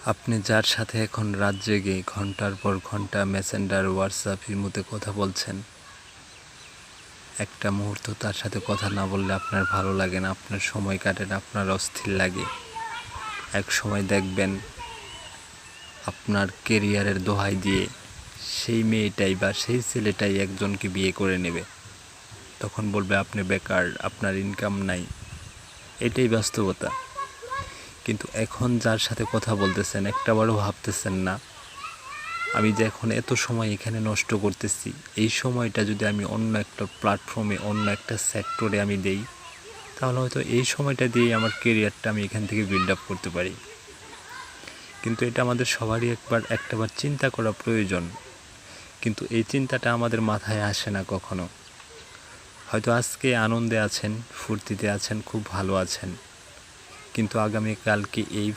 আপনি যার সাথে এখন রাত জেগে ঘন্টার পর ঘন্টা মেসেঞ্জার, হোয়াটসঅ্যাপ, ইমোতে কথা বলছেন, একটা মুহূর্ত তার সাথে কথা না বললে আপনার ভালো লাগে না, আপনার সময় কাটে না, আপনার অস্থির লাগে। এক সময় দেখবেন আপনার কেরিয়ারের দোহাই দিয়ে সেই মেয়েটাই বা সেই ছেলেটাই একজনকে বিয়ে করে নেবে। তখন বলবে আপনি বেকার, আপনার ইনকাম নাই। এটাই বাস্তবতা। কিন্তু এখন যার সাথে কথা বলতেছেন একটাবারও ভাবতেছেন না আমি যে এখন এত সময় এখানে নষ্ট করতেছি, এই সময়টা যদি আমি অন্য একটা প্ল্যাটফর্মে, অন্য একটা সেক্টরে আমি দেই, তাহলে হয়তো এই সময়টা দিয়ে আমার কেরিয়ারটা আমি এখান থেকে বিল্ড আপ করতে পারি। কিন্তু এটা আমাদের সবারই একটাবার চিন্তা করা প্রয়োজন। কিন্তু এই চিন্তাটা আমাদের মাথায় আসে না কখনো। হয়তো আজকে আনন্দে আছেন, ফুর্তিতে আছেন, খুব ভালো আছেন, কিন্তু আগামীকালকে এই